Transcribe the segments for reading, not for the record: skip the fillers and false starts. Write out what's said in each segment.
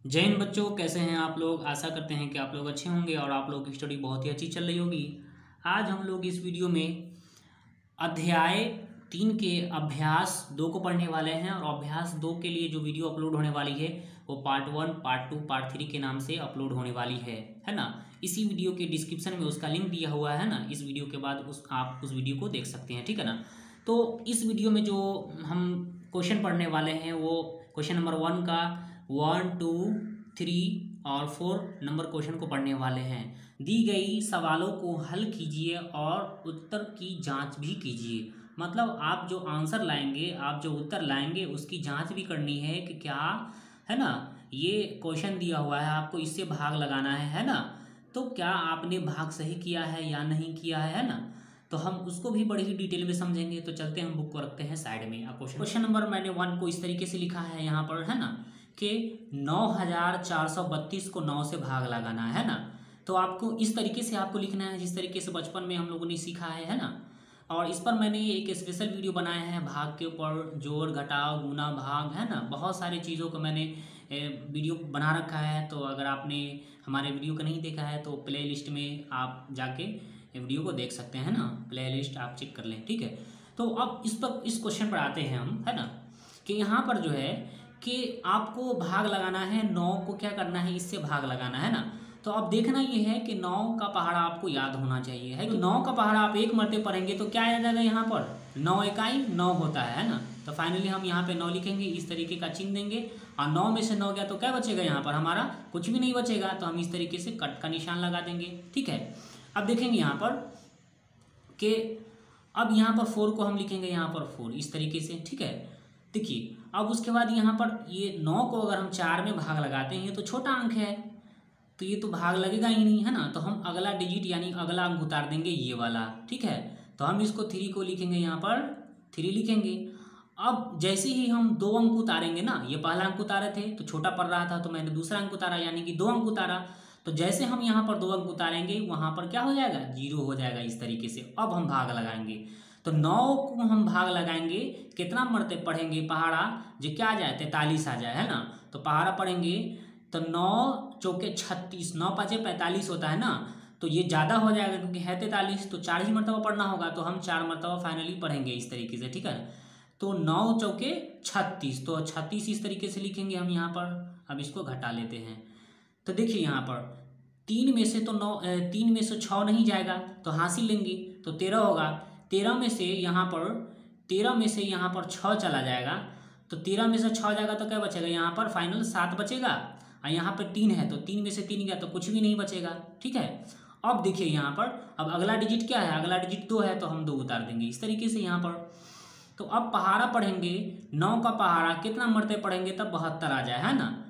जय हिंद बच्चों, कैसे हैं आप लोग। आशा करते हैं कि आप लोग अच्छे होंगे और आप लोगों की स्टडी बहुत ही अच्छी चल रही होगी। आज हम लोग इस वीडियो में अध्याय 3 के अभ्यास 2 को पढ़ने वाले हैं और अभ्यास 2 के लिए जो वीडियो अपलोड होने वाली है वो पार्ट 1, पार्ट 2, पार्ट 3 के नाम से अपलोड होने वाली है ना। इसी वीडियो के डिस्क्रिप्शन में उसका लिंक दिया हुआ है ना। इस वीडियो के बाद आप उस वीडियो को देख सकते हैं, ठीक है ना। तो इस वीडियो में जो हम क्वेश्चन पढ़ने वाले हैं वो क्वेश्चन नंबर 1 का 1, 2, 3 और 4 नंबर क्वेश्चन को पढ़ने वाले हैं। दी गई सवालों को हल कीजिए और उत्तर की जांच भी कीजिए। मतलब आप जो आंसर लाएंगे, आप जो उत्तर लाएंगे उसकी जांच भी करनी है कि क्या है ना। ये क्वेश्चन दिया हुआ है, आपको इससे भाग लगाना है ना। तो क्या आपने भाग सही किया है या नहीं किया है ना। तो हम उसको भी बड़ी ही डिटेल में समझेंगे। तो चलते हैं, हम बुक को रखते हैं साइड में। क्वेश्चन नंबर मैंने 1 को इस तरीके से लिखा है यहाँ पर, है ना, कि 9432 को 9 से भाग लगाना है ना। तो आपको इस तरीके से आपको लिखना है जिस तरीके से बचपन में हम लोगों ने सीखा है ना। और इस पर मैंने एक स्पेशल वीडियो बनाया है भाग के ऊपर, जोड़ घटाव गुना भाग, है ना। बहुत सारी चीज़ों को मैंने वीडियो बना रखा है। तो अगर आपने हमारे वीडियो को नहीं देखा है तो प्ले लिस्ट में आप जाके वीडियो को देख सकते हैं ना। प्ले लिस्ट आप चेक कर लें, ठीक है। तो अब इस क्वेश्चन पर आते हैं हम, है ना, कि यहाँ पर जो है कि आपको भाग लगाना है। 9 को क्या करना है, इससे भाग लगाना है ना। तो अब देखना ये है कि 9 का पहाड़ा आपको याद होना चाहिए है कि 9 का पहाड़ा आप एक मरते पढ़ेंगे तो क्या आ जाएगा यहाँ पर, 9 इकाई 9 होता है ना। तो फाइनली हम यहाँ पे 9 लिखेंगे, इस तरीके का चिन्ह देंगे और 9 में से 9 गया तो क्या बचेगा यहाँ पर, हमारा कुछ भी नहीं बचेगा। तो हम इस तरीके से कट का निशान लगा देंगे, ठीक है। अब देखेंगे यहाँ पर कि अब यहाँ पर 4 को हम लिखेंगे यहाँ पर 4 इस तरीके से, ठीक है। देखिए अब उसके बाद यहाँ पर ये 9 को अगर हम 4 में भाग लगाते हैं तो छोटा अंक है तो ये तो भाग लगेगा ही नहीं, है ना। तो हम अगला डिजिट यानी अगला अंक उतार देंगे ये वाला, ठीक है। तो हम इसको 3 को लिखेंगे यहाँ पर 3 लिखेंगे। अब जैसे ही हम 2 अंक उतारेंगे ना, ये पहला अंक उतारे थे तो छोटा पड़ रहा था तो मैंने दूसरा अंक उतारा यानी कि 2 अंक उतारा। तो जैसे हम यहाँ पर 2 अंक उतारेंगे वहाँ पर क्या हो जाएगा, 0 हो जाएगा इस तरीके से। अब हम भाग लगाएंगे तो 9 को हम भाग लगाएंगे, कितना मरते पढ़ेंगे पहाड़ा, जो क्या आ जाए 43 आ जाए, है ना। तो पहाड़ा पढ़ेंगे तो 9 चौके 36, 9 पाँचे 45 होता है ना। तो ये ज़्यादा हो जाएगा क्योंकि है 43, तो 4 ही मरतबा पढ़ना होगा। तो हम 4 मरतबा फाइनली पढ़ेंगे इस तरीके से, ठीक है। तो 9 चौके 36, तो 36 इस तरीके से लिखेंगे हम यहाँ पर। अब इसको घटा लेते हैं तो देखिए यहाँ पर 3 में से तो 3 में से 6 नहीं जाएगा तो हासिल लेंगे तो 13 होगा। 13 में से यहाँ पर 6 चला जाएगा तो 13 में से 6 जाएगा तो क्या बचेगा यहाँ पर, फाइनल 7 बचेगा। और यहाँ पर 3 है तो 3 में से 3 गया तो कुछ भी नहीं बचेगा, ठीक है। अब देखिए यहाँ पर अब अगला डिजिट क्या है, अगला डिजिट 2 है तो हम 2 उतार देंगे इस तरीके से यहाँ पर। तो अब पहाड़ा पढ़ेंगे, 9 का पहाड़ा कितना मरते पढ़ेंगे तब 72 आ जाए, है ना।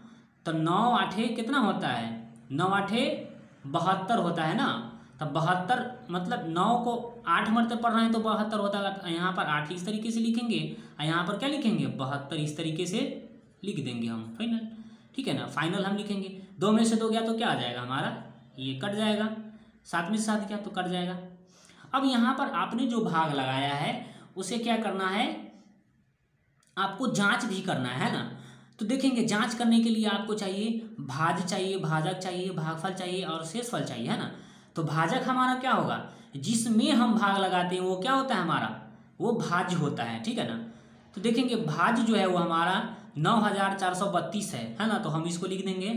तो 9 आठे कितना होता है, 9 आठे 72 होता है ना। तब 72 मतलब 9 को 8 मरते पढ़ रहे हैं तो 72 होता है। यहाँ पर 8 इस तरीके से लिखेंगे और यहाँ पर क्या लिखेंगे 72 इस तरीके से लिख देंगे हम फाइनल, ठीक है ना। फाइनल हम लिखेंगे 2 में से 2 गया तो क्या आ जाएगा हमारा, ये कट जाएगा। 7 में से 7 गया तो कट जाएगा। अब यहाँ पर आपने जो भाग लगाया है उसे क्या करना है, आपको जांच भी करना है ना। तो देखेंगे जांच करने के लिए आपको चाहिए भाज्य चाहिए, भाजक चाहिए, भागफल चाहिए और शेषफल चाहिए, है ना। तो भाजक हमारा क्या होगा, जिसमें हम भाग लगाते हैं वो क्या होता है हमारा, वो भाज्य होता है, ठीक है ना। तो देखेंगे भाज्य जो है वो हमारा 9432 है ना। तो हम इसको लिख देंगे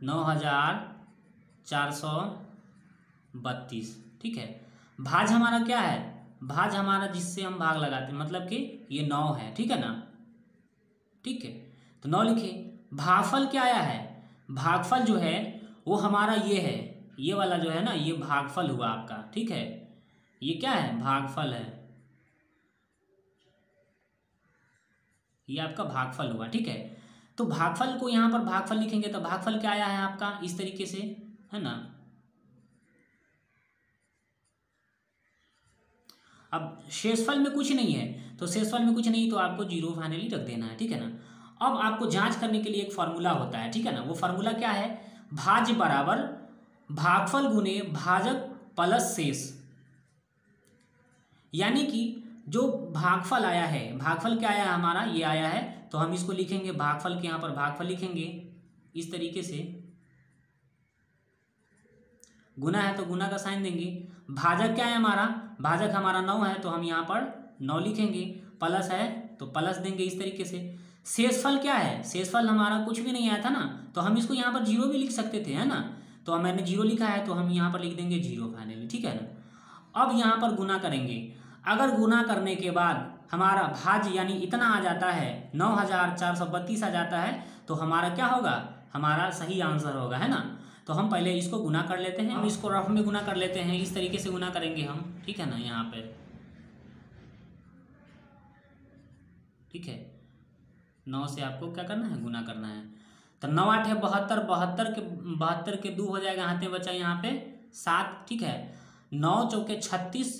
9432, ठीक है। भाज्य हमारा क्या है, भाज्य हमारा जिससे हम भाग लगाते हैं मतलब कि ये 9 है, ठीक है ना, ठीक है। तो 9 लिखे। भागफल क्या आया है, भागफल जो है वो हमारा ये है, ये वाला जो है ना ये भागफल हुआ आपका, ठीक है। ये क्या है, भागफल है, ये आपका भागफल हुआ, ठीक है। तो भागफल को यहाँ पर भागफल लिखेंगे तो भागफल क्या आया है आपका इस तरीके से, है ना। अब शेषफल में कुछ नहीं है तो शेषफल में कुछ नहीं तो आपको 0 फाइनली रख देना है, ठीक है ना। अब आपको जांच करने के लिए एक फार्मूला होता है, ठीक है ना। वो फार्मूला क्या है, भाज्य बराबर भागफल गुने भाजक प्लस शेष। यानी कि जो भागफल आया है, भागफल क्या आया है हमारा, ये आया है तो हम इसको लिखेंगे भागफल के यहाँ पर भागफल लिखेंगे इस तरीके से गुना है तो गुना का साइन देंगे। भाजक क्या है हमारा, भाजक हमारा 9 है तो हम यहाँ पर 9 लिखेंगे। प्लस है तो प्लस देंगे इस तरीके से। शेषफल क्या है, शेषफल हमारा कुछ भी नहीं आया था ना, तो हम इसको यहाँ पर 0 भी लिख सकते थे, है ना। तो अब मैंने 0 लिखा है तो हम यहाँ पर लिख देंगे 0 फाइनली, ठीक है ना। अब यहाँ पर गुना करेंगे। अगर गुना करने के बाद हमारा भाज्य यानी इतना आ जाता है 9432 आ जाता है, तो हमारा क्या होगा, हमारा सही आंसर होगा, है ना। तो हम पहले इसको गुना कर लेते हैं, हम इसको रफ में गुना कर लेते हैं, इस तरीके से गुना करेंगे हम, ठीक है ना। यहाँ पे ठीक है 9 से आपको क्या करना है, गुना करना है। तो 9 8 है 72, 72 के 2 हो जाएगा, हाथ में बचा यहाँ पे 7, ठीक है। 9 चौके 36,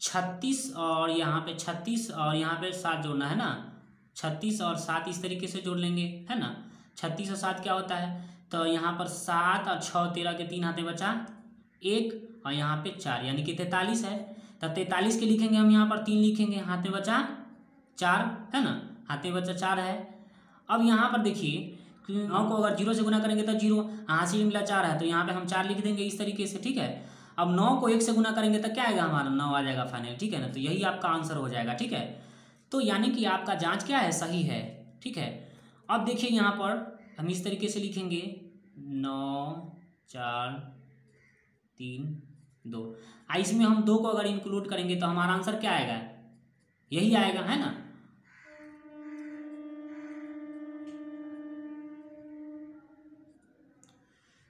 36 और यहाँ पे 36 और यहाँ पे 7 जोड़ना है ना, 36 और 7 इस तरीके से जोड़ लेंगे, है ना। 36 और 7 क्या होता है, तो यहाँ पर 7 और 6 13 के 3 हाथ में बचा 1 और यहाँ पे 4 यानी कि 43 है। तो 43 के लिखेंगे हम यहाँ पर 3 लिखेंगे, हाथ में बचा 4, है ना, हाथ में बचा 4 है। अब यहाँ पर देखिए 9 को अगर 0 से गुना करेंगे तो 0, हासिल में मिला 4 है तो यहाँ पे हम 4 लिख देंगे इस तरीके से, ठीक है। अब 9 को 1 से गुना करेंगे तो क्या आएगा, हमारा 9 आ जाएगा फाइनल, ठीक है ना। तो यही आपका आंसर हो जाएगा, ठीक है। तो यानी कि आपका जांच क्या है, सही है, ठीक है। अब देखिए यहाँ पर हम इस तरीके से लिखेंगे 9 4 3 2, इसमें हम 2 को अगर इंक्लूड करेंगे तो हमारा आंसर क्या आएगा, यही आएगा, है ना।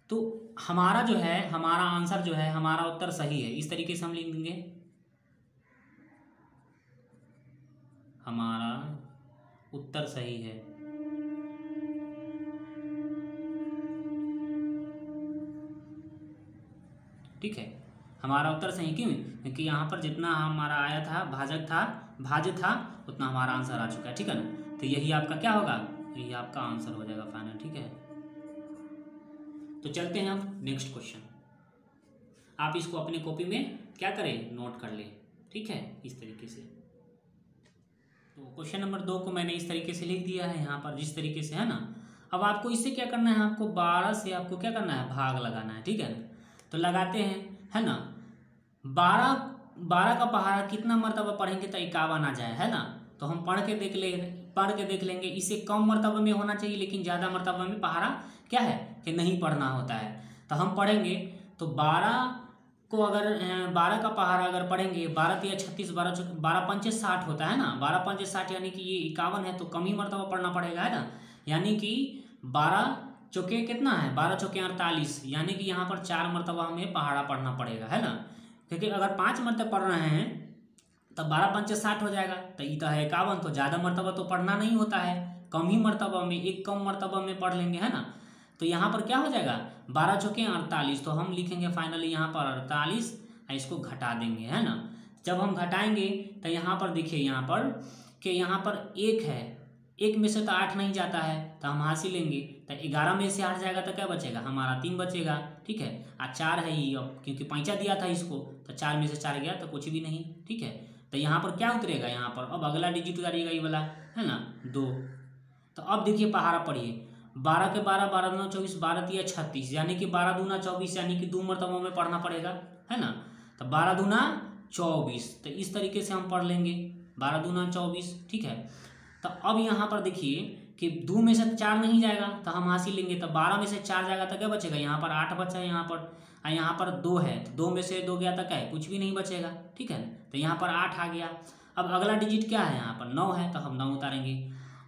तो हमारा जो है, हमारा आंसर जो है, हमारा उत्तर सही है, इस तरीके से हम लिख देंगे, हमारा उत्तर सही है। ठीक है, हमारा उत्तर सही क्यों, क्योंकि यहाँ पर जितना हमारा आया था भाज्य था उतना हमारा आंसर आ चुका है, ठीक है ना। तो यही आपका क्या होगा, यही आपका आंसर हो जाएगा फाइनल, ठीक है। तो चलते हैं हम नेक्स्ट क्वेश्चन। आप इसको अपने कॉपी में क्या करें, नोट कर लें, ठीक है, इस तरीके से। तो क्वेश्चन नंबर 2 को मैंने इस तरीके से लिख दिया है यहाँ पर, जिस तरीके से, है ना। अब आपको इससे क्या करना है, आपको 12 से आपको क्या करना है, भाग लगाना है, ठीक है ना। तो लगाते हैं, है ना। 12 का पहाड़ा कितना मरतबा पढ़ेंगे तो 51 आ जाए, है ना। तो हम पढ़ के देख लेंगे। इससे कम मरतबा में होना चाहिए, लेकिन ज़्यादा मरतबा में पहाड़ा क्या है कि नहीं पढ़ना होता है। तो हम पढ़ेंगे तो 12 को अगर 12 का पहाड़ा अगर पढ़ेंगे, 12 तिया 36, 12 पंचे 60 होता है ना, 12 पंचे 60 यानी कि ये 51 है, तो कम ही मरतबा पढ़ना पड़ेगा, है ना। यानी कि 12 चौके कितना है, 12 चौके 48, यानी कि यहाँ पर 4 मरतबा हमें पहाड़ा पढ़ना पड़ेगा, है ना। क्योंकि अगर 5 मरतबा पढ़ रहे हैं तब 12 पंचे 60 हो जाएगा, तो ये तो है 51, तो ज़्यादा मरतबा तो पढ़ना नहीं होता है, कम ही मरतबा में, एक कम मरतबा में पढ़ लेंगे, है ना। तो यहाँ पर क्या हो जाएगा, 12 चौके 48, तो हम लिखेंगे फाइनली यहाँ पर 48, इसको घटा देंगे, है ना। जब हम घटाएंगे तो यहाँ पर देखिए, यहाँ पर कि यहाँ पर 1 है, 1 में से तो 8 नहीं जाता है, तो हम हासिल लेंगे, तो 11 में से 8 जाएगा तो क्या बचेगा, हमारा 3 बचेगा, ठीक है। 4 है ये, अब क्योंकि पैंचा दिया था इसको, तो 4 में से 4 गया तो कुछ भी नहीं, ठीक है। तो यहाँ पर क्या उतरेगा, यहाँ पर अब अगला डिजिट उतारिएगा ये वाला, है ना, 2। तो अब देखिए पहाड़ा पढ़िए, 12 के 12, 12 दूना 24, 12 तिया 36, यानी कि 12 दूना 24, यानी कि 2 मरतबा में पढ़ना पड़ेगा, है ना। तो 12 दूना 24, तो इस तरीके से हम पढ़ लेंगे, 12 दूना 24, ठीक है। तो अब यहाँ पर देखिए कि 2 में से 4 नहीं जाएगा, तो हम हासिल लेंगे, तो 12 में से 4 जाएगा तो क्या बचेगा, यहाँ पर 8 बचा है, यहाँ पर 2 है, तो 2 में से 2 गया तो क्या है, कुछ भी नहीं बचेगा, ठीक है। तो यहाँ पर 8 आ गया। अब अगला डिजिट क्या है, यहाँ पर 9 है, तो हम 9 उतारेंगे।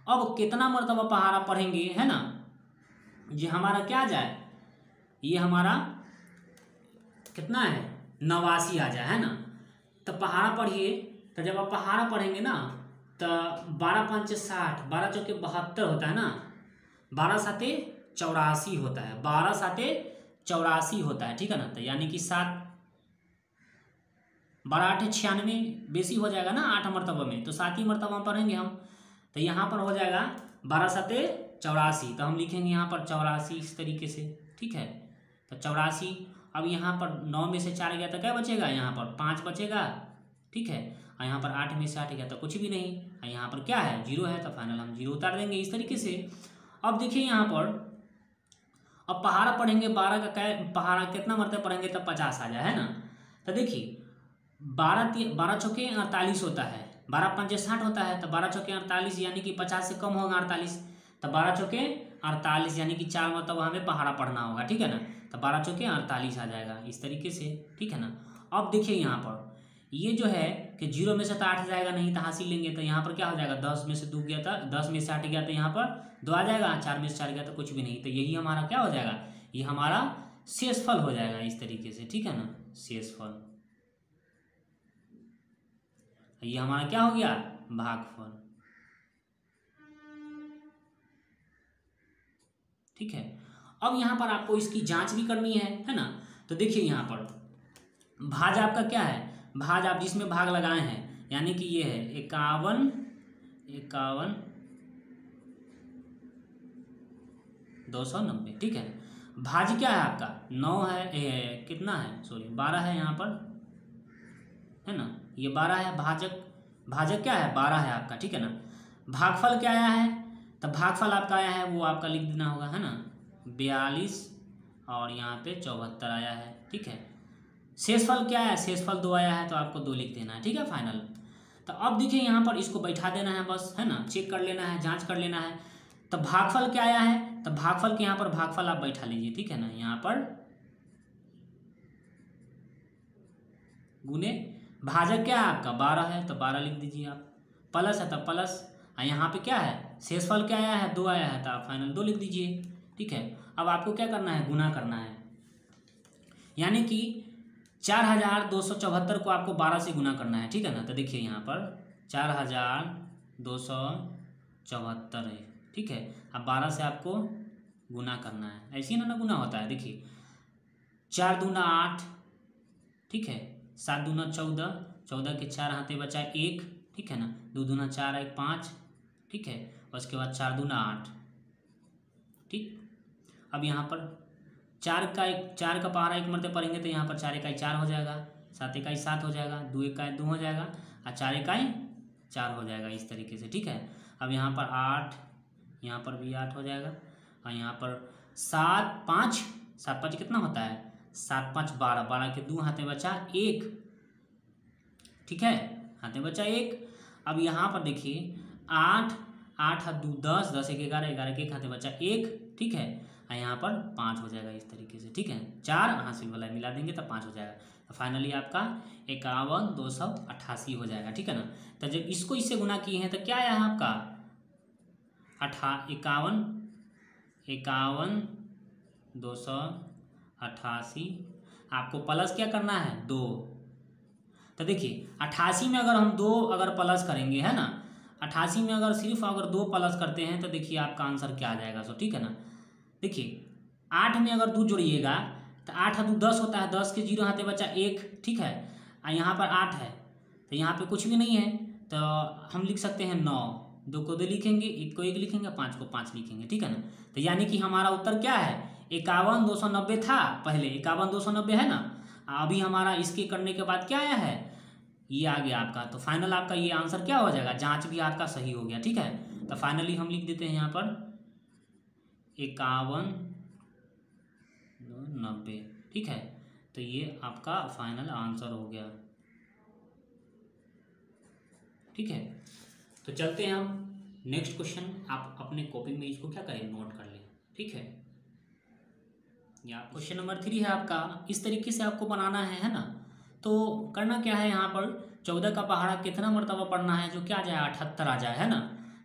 अब कितना मरतबा पहाड़ा पढ़ेंगे, है ना, ये हमारा क्या आ जाए, ये हमारा कितना है, 89 आ जाए, है ना। तो पहाड़ा पढ़िए, तो जब आप पहाड़ा पढ़ेंगे ना, तो 12 पंचे 60, 12 चौके 72 होता है ना, 12 साते 84 होता है, 12 साते 84 होता है, ठीक है ना। तो यानी कि 7, 12 8 96, बेसी हो जाएगा ना 8 मरतबा में, तो 7 ही मरतबा पढ़ेंगे हम। तो यहाँ पर हो जाएगा 12 साते 84, तो हम लिखेंगे यहाँ पर 84 इस तरीके से, ठीक है। तो 84, अब यहाँ पर 9 में से 4 गया तो क्या बचेगा, यहाँ पर 5 बचेगा, ठीक है। और यहाँ पर 8 में से 8 गया तो कुछ भी नहीं, और यहाँ पर क्या है, 0 है, तो फाइनल हम 0 उतार देंगे इस तरीके से। अब देखिए यहाँ पर अब पहाड़ा पढ़ेंगे 12 का पहाड़ा कितना मरतबा पढ़ेंगे तब 50 आ जाए, है ना। तो देखिए 12 चौके 48 होता है, 12 पंजे 60 होता है, तो 12 चौके 48 यानी कि 50 से कम होगा 48, तो 12 चौके 48 यानी कि 4 मरतबा हमें पहाड़ा पढ़ना होगा, ठीक है ना। तो 12 चौके 48 आ जाएगा इस तरीके से, ठीक है ना। अब देखिए यहाँ पर ये जो है कि 0 में से तो 8 जाएगा नहीं, तो हासिल लेंगे, तो यहाँ पर क्या हो जाएगा 10 में से 2 गया था, 10 में से 8 गया तो यहाँ पर 2 आ जाएगा, 4 में से 4 गया तो कुछ भी नहीं, तो यही हमारा क्या हो जाएगा, ये हमारा शेषफल हो जाएगा इस तरीके से, ठीक है ना, शेषफल। ये हमारा क्या हो गया, भागफल, ठीक है। अब यहाँ पर आपको इसकी जांच भी करनी है ना। तो देखिए यहाँ पर भाज आपका क्या है, भाज आप जिसमें भाग लगाए हैं यानी कि ये है 51 290, ठीक है। भाज क्या है आपका 9 है, कितना है, सॉरी 12 है यहाँ पर, है ना, ये 12 है। भाजक क्या है 12 है आपका, ठीक है ना। भागफल क्या आया है, तो भागफल आपका आया है वो आपका लिख देना होगा, है ना, 42 और यहाँ पे 74 आया है, ठीक है। शेषफल क्या है, शेषफल 2 आया है, तो आपको 2 लिख देना है, ठीक है, फाइनल। तो अब देखिए यहाँ पर इसको बैठा देना है बस, है ना, चेक कर लेना है, जांच कर लेना है। तो भागफल क्या आया है, तो भागफल के यहाँ पर भागफल आप बैठा लीजिए, ठीक है ना, यहाँ पर गुने भाजक क्या है आपका 12 है, तो 12 लिख दीजिए आप, प्लस है तो प्लस, और यहाँ पे क्या है शेषफल क्या आया है 2 आया है, तो आप फाइनल 2 लिख दीजिए, ठीक है। अब आपको क्या करना है, गुना करना है, यानी कि 4274 को आपको 12 से गुना करना है, ठीक है ना। तो देखिए यहाँ पर 4274 है, ठीक है। अब 12 से आपको गुना करना है, ऐसे ही ना गुना होता है, देखिए 4 दूना 8, ठीक है, 7 दूना 14, 14 के 4 हाथे बचा 1, ठीक है ना, 2 दूना 4 1 5, ठीक है, और उसके बाद 4 दूना 8, ठीक। अब यहाँ पर 4 का पहाड़ा 1 मरते पढ़ेंगे तो यहाँ पर 4 इकाई 4 हो जाएगा, 7 इकाई 7 हो जाएगा, 2 इकाई 2 हो जाएगा, और 4 इकाई 4 हो जाएगा इस तरीके से, ठीक है। अब यहाँ पर 8, यहाँ पर भी 8 हो जाएगा, और यहाँ पर 7 5 कितना होता है, 7 5 12, 12 के 2 हाथे बचा 1, ठीक है, हाथे बचा 1। अब यहाँ पर देखिए 8 8 2 10, 10 1 11, 11 के 1 हाथे बचा 1, ठीक है, और यहाँ पर 5 हो जाएगा इस तरीके से, ठीक है। 4 हासिल वाला मिला देंगे तो 5 हो जाएगा, तो फाइनली आपका 51,288 हो जाएगा, ठीक है ना। तो जब इसको इससे गुना किए हैं तो क्या आया है आपका 51,288। आपको प्लस क्या करना है 2, तो देखिए 88 में अगर हम 2 अगर प्लस करेंगे, है ना, 88 में अगर सिर्फ अगर 2 प्लस करते हैं तो देखिए आपका आंसर क्या आ जाएगा, सो ठीक है ना। देखिए 8 में अगर 2 जोड़िएगा तो 8 2 10 होता है, 10 के 0 हाथे बचा 1, ठीक है, और यहाँ पर 8 है तो यहाँ पे कुछ भी नहीं है, तो हम लिख सकते हैं 9, 2 को 2 लिखेंगे, 1 को 1 लिखेंगे, 5 को 5 लिखेंगे, ठीक है ना। तो यानी कि हमारा उत्तर क्या है 51,290 था, पहले 51,290 है ना, अभी हमारा इसके करने के बाद क्या आया है ये आ गया आपका, तो फाइनल आपका ये आंसर क्या हो जाएगा, जांच भी आपका सही हो गया, ठीक है। तो फाइनली हम लिख देते हैं यहाँ पर 51,290, ठीक है। तो ये आपका फाइनल आंसर हो गया, ठीक है। तो चलते हैं हम नेक्स्ट क्वेश्चन, आप अपने कॉपी में इसको क्या करें नोट कर लें, ठीक है। या क्वेश्चन नंबर 3 है आपका, इस तरीके से आपको बनाना है ना। तो करना क्या है, यहाँ पर 14 का पहाड़ा कितना मरतबा पढ़ना है, जो क्या आ जाए 78 आ जाए, है ना।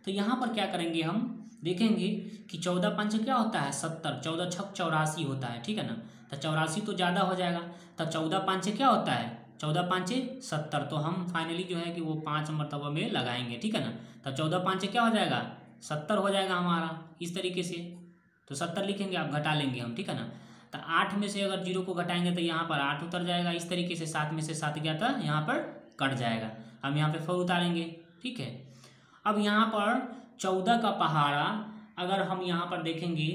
तो यहाँ पर क्या करेंगे हम देखेंगे कि 14 पंच क्या होता है 70, 14 छक 84 होता है, ठीक है ना। तो 84 तो ज़्यादा हो जाएगा, तो 14 पाँच क्या होता है 14 पाँच 70, तो हम फाइनली जो है कि वो 5 मरतबा में लगाएंगे, ठीक है ना। तो 14 पाँच क्या हो जाएगा 70 हो जाएगा हमारा इस तरीके से, तो 70 लिखेंगे, आप घटा लेंगे हम, ठीक है ना। तो 8 में से अगर 0 को घटाएंगे तो यहाँ पर 8 उतर जाएगा इस तरीके से, 7 में से 7 गया था यहाँ पर कट जाएगा, हम यहाँ पे 4 उतारेंगे, ठीक है। अब यहाँ पर 14 का पहाड़ा अगर हम यहाँ पर देखेंगे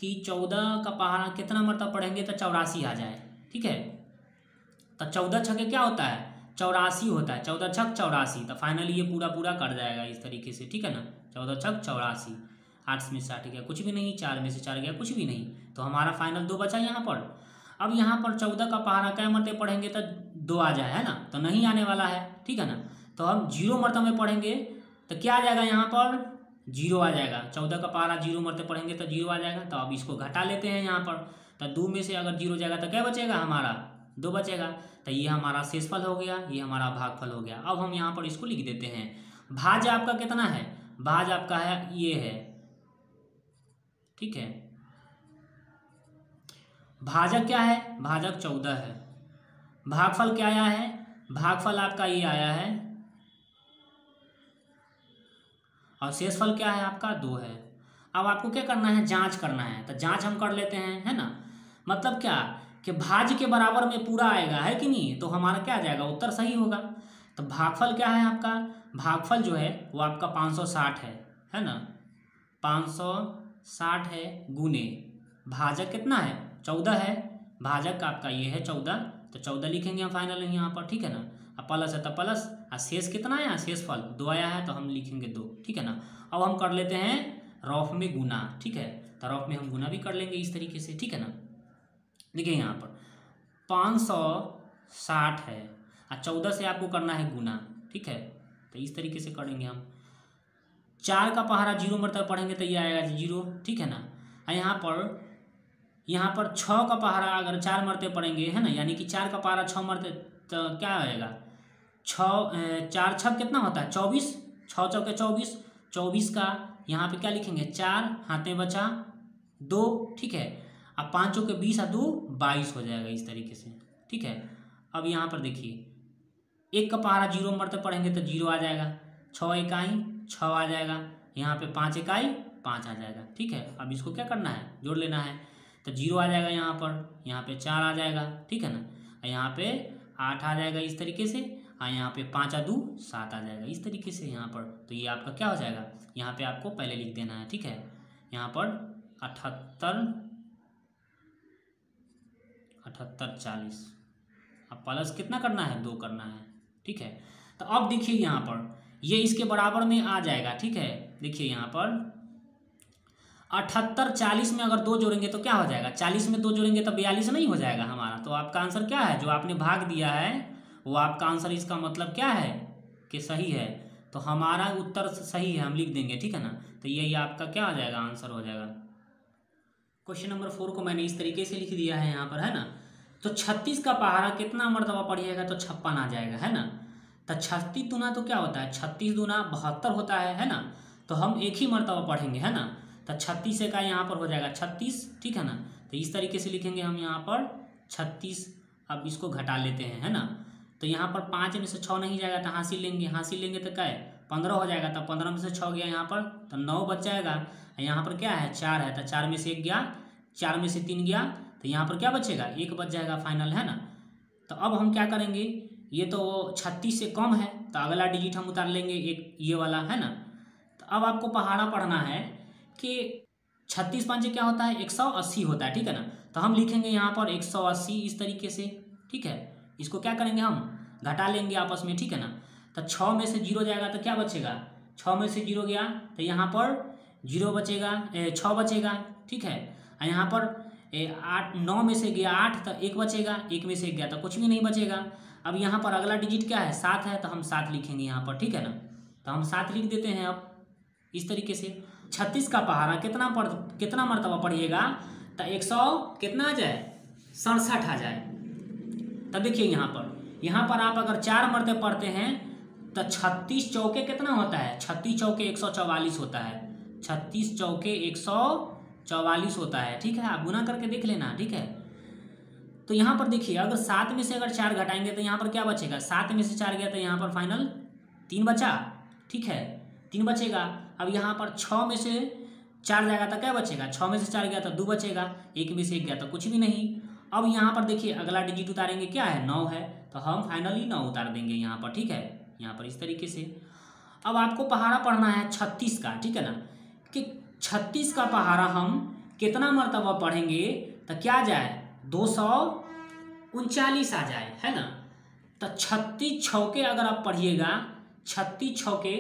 कि 14 का पहाड़ा कितना मरतबा पढ़ेंगे तो 84 आ जाए, ठीक है। तो 14 छक्के क्या होता है 84 होता है, 14 छक 84, तो फाइनली ये पूरा पूरा कट जाएगा इस तरीके से, ठीक है ना, 14 छक 84। 8 में से 8 गया कुछ भी नहीं, 4 में से 4 गया कुछ भी नहीं, तो हमारा फाइनल 2 बचा यहाँ पर। अब यहाँ पर 14 का पहाड़ा क्या मरतबे पढ़ेंगे तो 2 आ जाए, है ना, तो नहीं आने वाला है, ठीक है ना। तो हम 0 मरतबे में पढ़ेंगे तो क्या आ जाएगा, यहाँ पर 0 आ जाएगा। 14 का पहाड़ा 0 मरतबे पढ़ेंगे तो 0 आ जाएगा। तो अब इसको घटा लेते हैं यहाँ पर, तो 2 में से अगर 0 जाएगा तो क्या बचेगा, हमारा 2 बचेगा। तो ये हमारा शेषफल हो गया, ये हमारा भागफल हो गया। अब हम यहाँ पर इसको लिख देते हैं। भाज्य आपका कितना है, भाज्य आपका है ये है, ठीक है। भाजक क्या है, भाजक 14 है। भागफल क्या आया है, भागफल आपका ये आया है, और शेषफल क्या है आपका 2 है। अब आपको क्या करना है, जांच करना है, तो जांच हम कर लेते हैं, है ना। मतलब क्या कि भाज्य के बराबर में पूरा आएगा, है कि नहीं, तो हमारा क्या आ जाएगा, उत्तर सही होगा। तो भागफल क्या है आपका, भागफल जो है वो आपका 560 है ना, 560 है, गुने भाजक कितना है 14 है, भाजक आपका ये है 14, तो 14 लिखेंगे हम फाइनल यहाँ पर, ठीक है ना। अब प्लस है तो प्लस, और शेष कितना है, शेषफल 2 आया है तो हम लिखेंगे 2, ठीक है ना। अब हम कर लेते हैं रौफ में गुना, ठीक है, तो रौफ में हम गुना भी कर लेंगे इस तरीके से, ठीक है ना। देखिए यहाँ पर 560 है और 14 से आपको करना है गुना, ठीक है, तो इस तरीके से करेंगे हम। 4 का पहाड़ा 0 मरतबा पढ़ेंगे तो ये आएगा 0, ठीक है ना। और यहाँ पर 6 का पहाड़ा अगर 4 मरतबे पढ़ेंगे, है ना, यानी कि 4 का पहाड़ा 6 मरतबे, तो क्या आएगा 6 4 6 कितना होता है 24, 6 चौके 24, 24 का यहाँ पे क्या लिखेंगे 4, हाथ में बचा 2, ठीक है। अब 5 चौके 20 और 2 22 हो जाएगा इस तरीके से, ठीक है। अब यहाँ पर देखिए 1 का पहाड़ा 0 मरतबे पढ़ेंगे तो 0 आ जाएगा, 6 इकाई 6 आ जाएगा, यहाँ पे 5 इकाई 5 आ जाएगा, ठीक है। अब इसको क्या करना है, जोड़ लेना है, तो 0 आ जाएगा यहाँ पे 4 आ जाएगा, ठीक है ना। यहाँ पे 8 आ जाएगा इस तरीके से, और यहाँ पे 5 और 2 7 आ जाएगा इस तरीके से यहाँ पर। तो ये आपका क्या हो जाएगा, यहाँ पे आपको पहले लिख देना है, ठीक है। यहाँ पर 78 40, अब प्लस कितना करना है 2 करना है, ठीक है। तो अब देखिए यहाँ पर ये इसके बराबर में आ जाएगा, ठीक है। देखिए यहाँ पर 78 40 में अगर 2 जोड़ेंगे तो क्या हो जाएगा, 40 में 2 जोड़ेंगे तो 42 नहीं हो जाएगा हमारा। तो आपका आंसर क्या है, जो आपने भाग दिया है वो आपका आंसर, इसका मतलब क्या है कि सही है। तो हमारा उत्तर सही है, हम लिख देंगे, ठीक है ना। तो यही आपका क्या आ जाएगा, आंसर हो जाएगा। क्वेश्चन नंबर 4 को मैंने इस तरीके से लिख दिया है यहाँ पर, है ना। तो 36 का पहाड़ा कितना मरतबा पढ़िएगा तो 56 आ जाएगा, है ना। तो 36 दूना तो क्या होता है, 36 दूना 72 होता है ना। तो हम एक ही मरतबा पढ़ेंगे, है ना। तो 36 का यहाँ पर हो जाएगा 36, ठीक है ना। तो इस तरीके से लिखेंगे हम यहाँ पर 36। अब इसको घटा लेते हैं, है ना। तो यहाँ पर 5 में से 6 नहीं जाएगा तो हासिल लेंगे तो क्या है 15 हो जाएगा। तो 15 में से 6 गया यहाँ पर तो 9 बच जाएगा। यहाँ पर क्या है 4 है, तो 4 में से 1 गया, 4 में से 3 गया, तो यहाँ पर क्या बचेगा 1 बच जाएगा फाइनल, है ना। तो अब हम क्या करेंगे, ये तो 36 से कम है तो अगला डिजिट हम उतार लेंगे, एक ये वाला, है ना। तो अब आपको पहाड़ा पढ़ना है कि 36 5 क्या होता है 180 होता है, ठीक है ना। तो हम लिखेंगे यहाँ पर 180 इस तरीके से, ठीक है। इसको क्या करेंगे हम घटा लेंगे आपस में, ठीक है ना। तो 6 में से 0 जाएगा तो क्या बचेगा, 6 में से 0 गया तो यहाँ पर 0 बचेगा, 6 बचेगा, ठीक है। और यहाँ पर 9 में से गया 8 तो 1 बचेगा, 1 में से 1 गया तो कुछ भी नहीं बचेगा। अब यहाँ पर अगला डिजिट क्या है 7 है, तो हम 7 लिखेंगे यहाँ पर, ठीक है ना। तो हम 7 लिख देते हैं अब इस तरीके से। 36 का पहाड़ा कितना मरतबा पढ़िएगा तो 100 कितना आ जाए 67 आ जाए। तब देखिए यहाँ पर आप अगर 4 मरतबे पढ़ते हैं तो 36 चौके कितना होता है, 36 चौके 144 होता है, 36 चौके 144 होता है, ठीक है। आप गुना करके देख लेना, ठीक है। तो यहाँ पर देखिए अगर 7 में से अगर 4 घटाएंगे तो यहाँ पर क्या बचेगा, 7 में से 4 गया तो यहाँ पर फाइनल 3 बचा, ठीक है, 3 बचेगा। अब यहाँ पर 6 में से 4 जाएगा तो क्या बचेगा, 6 में से 4 गया तो 2 बचेगा, 1 में से 1 गया तो कुछ भी नहीं। अब यहाँ पर देखिए अगला डिजिट उतारेंगे, क्या है 9 है, तो हम फाइनली 9 उतार देंगे यहाँ पर, ठीक है। यहाँ पर इस तरीके से अब आपको पहाड़ा पढ़ना है 36 का, ठीक है ना, कि 36 का पहाड़ा हम कितना मरतबा पढ़ेंगे तो क्या जाए 239 आ जाए, है ना। तो 36 छौके अगर आप पढ़िएगा, 36 छौके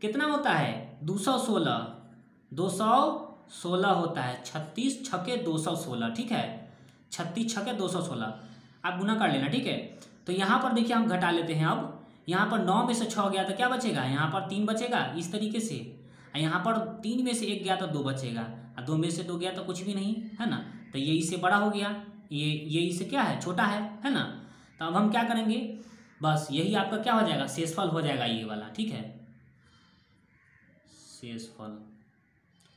कितना होता है 216, 216 होता है। 36 छके 216, ठीक है, 36 छके 216 आप गुना कर लेना, ठीक है। तो यहाँ पर देखिए हम घटा लेते हैं। अब यहाँ पर 9 में से 6 गया तो क्या बचेगा, यहाँ पर 3 बचेगा इस तरीके से, और यहाँ पर 3 में से 1 गया तो 2 बचेगा, और 2 में से 2 गया तो कुछ भी नहीं, है ना। तो ये इससे बड़ा हो गया, ये इससे क्या है, छोटा है ना। तो अब हम क्या करेंगे, बस यही आपका क्या हो जाएगा, शेषफल हो जाएगा ये वाला, ठीक है, शेषफल।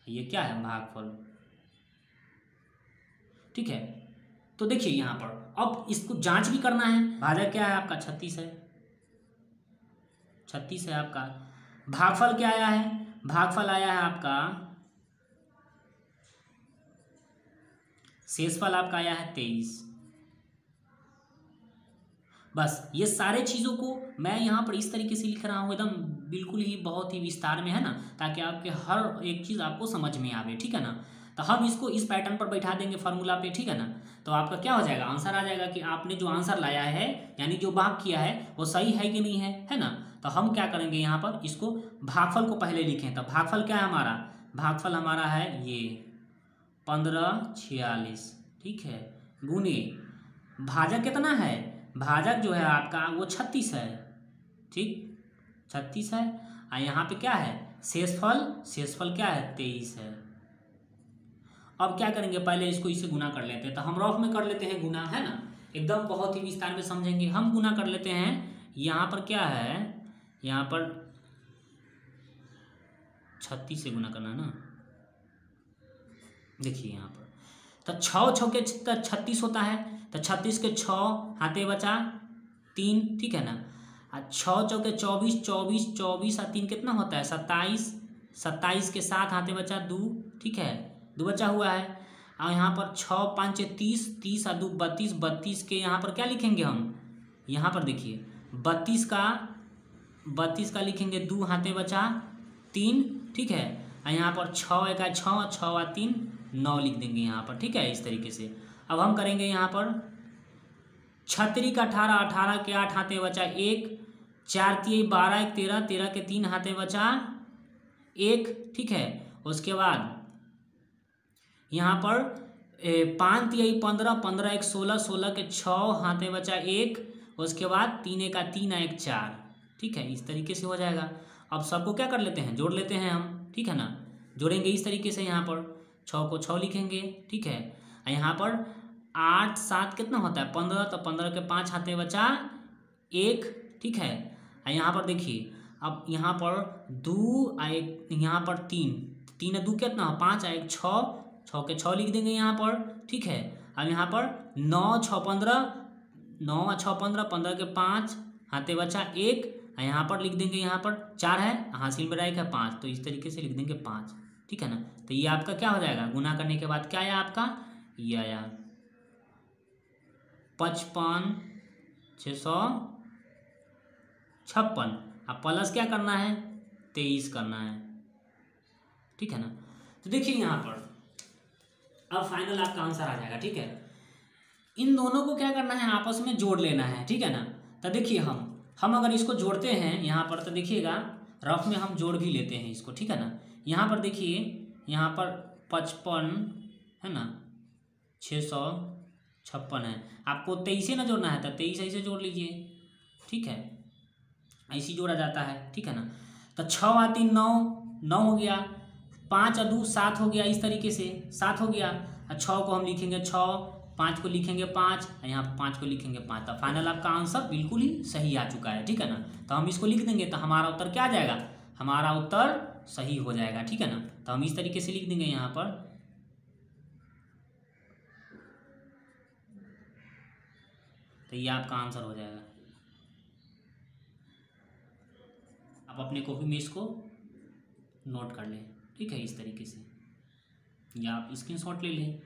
ये क्या है, भागफल, ठीक है। तो देखिए यहाँ पर अब इसको जांच भी करना है। भाजक क्या है आपका, 36 है, 36 है आपका। भागफल क्या आया है, भागफल आया है आपका, शेषफल आपका आया है 23। बस ये सारे चीज़ों को मैं यहाँ पर इस तरीके से लिख रहा हूँ, एकदम बिल्कुल ही बहुत ही विस्तार में, है ना, ताकि आपके हर एक चीज़ आपको समझ में आवे, ठीक है ना। तो हम इसको इस पैटर्न पर बैठा देंगे फार्मूला पे, ठीक है ना। तो आपका क्या हो जाएगा, आंसर आ जाएगा कि आपने जो आंसर लाया है, यानी जो भाग किया है वो सही है कि नहीं है ना। तो हम क्या करेंगे, यहाँ पर इसको भागफल को पहले लिखें। तो भागफल क्या है हमारा, भागफल हमारा है ये 1546, ठीक है, गुने भाजक कितना है, भाजक जो है आपका वो 36 है, ठीक, 36 है। और यहाँ पे क्या है, शेषफल, शेषफल क्या है, 23 है। अब क्या करेंगे, पहले इसको इसे गुना कर लेते हैं। तो हम रफ में कर लेते हैं गुना, है ना, एकदम बहुत ही विस्तार में समझेंगे। हम गुना कर लेते हैं, यहाँ पर क्या है, यहाँ पर 36 से गुना करना है ना, देखिए यहाँ पर। तो 6 छके 36 होता है, तो 36 के 6 हाथे बचा 3, ठीक है ना। 6 चौके 24, 24 24 और 3 कितना होता है, 27, 27 के 7 हाथे बचा 2, ठीक है, 2 बचा हुआ है। और यहाँ पर 6 5 30, 30 और 2 32, 32 के यहाँ पर क्या लिखेंगे हम, यहाँ पर देखिए 32 का लिखेंगे 2 हाथे बचा 3, ठीक है। और यहाँ पर 6 1 6, 6 और 3 9 लिख देंगे यहाँ पर, ठीक है, इस तरीके से। अब हम करेंगे यहाँ पर 36 का 18, 18 के 8 हाथे बचा 1, 4 3 12 1 13, 13 के 3 हाथे बचा 1, ठीक है। उसके बाद यहाँ पर 5 3 15, 15 1 16, 16 के 6 हाथे बचा 1, उसके बाद 3 1 3 1 4, ठीक है, इस तरीके से हो जाएगा। अब सबको क्या कर लेते हैं, जोड़ लेते हैं हम, ठीक है ना। जोड़ेंगे इस तरीके से, यहाँ पर 6 को 6 लिखेंगे, ठीक है। यहाँ पर 8 7 कितना होता है, 15, तो 15 के 5 हाथे बचा 1, ठीक है। यहाँ पर देखिए, अब यहाँ पर 2 1, यहाँ पर 3 3 2 कितना, 5 1 6, 6 के 6 लिख देंगे यहाँ पर, ठीक है। अब यहाँ पर 9 6 15, 9 6 15, 15 के 5 हाथे बचा 1, यहाँ पर लिख देंगे, यहाँ पर 4 है, हासिल में रहेगा 5, तो इस तरीके से लिख देंगे 5, ठीक है ना। तो ये आपका क्या हो जाएगा, गुना करने के बाद क्या आया आपका, ये आया 55 656। अब प्लस क्या करना है, 23 करना है, ठीक है ना। तो देखिए यहाँ पर अब फाइनल आपका आंसर आ जाएगा, ठीक है। इन दोनों को क्या करना है, आपस में जोड़ लेना है, ठीक है ना। तो देखिए हम अगर इसको जोड़ते हैं यहाँ पर, तो देखिएगा रफ में हम जोड़ भी लेते हैं इसको, ठीक है ना। यहाँ पर देखिए, यहाँ पर 55 है ना, 656 है। आपको 23 से ना जोड़ना है तो 23 ऐसे जोड़ लीजिए, ठीक है, ऐसे जोड़ा जाता है, ठीक है ना। तो 6 और 3 9, 9 हो गया, 5 और 2 7 हो गया, इस तरीके से 7 हो गया। और 6 को हम लिखेंगे 6, 5 को लिखेंगे 5, यहाँ 5 को लिखेंगे 5। तो फाइनल आपका आंसर बिल्कुल ही सही आ चुका है, ठीक है ना। तो हम इसको लिख देंगे, तो हमारा उत्तर क्या आ जाएगा, हमारा उत्तर सही हो जाएगा, ठीक है ना। तो हम इस तरीके से लिख देंगे यहाँ पर, तो ये आपका आंसर हो जाएगा। आप अपने कॉपी में इसको नोट कर लें, ठीक है, इस तरीके से, या आप स्क्रीनशॉट ले लें।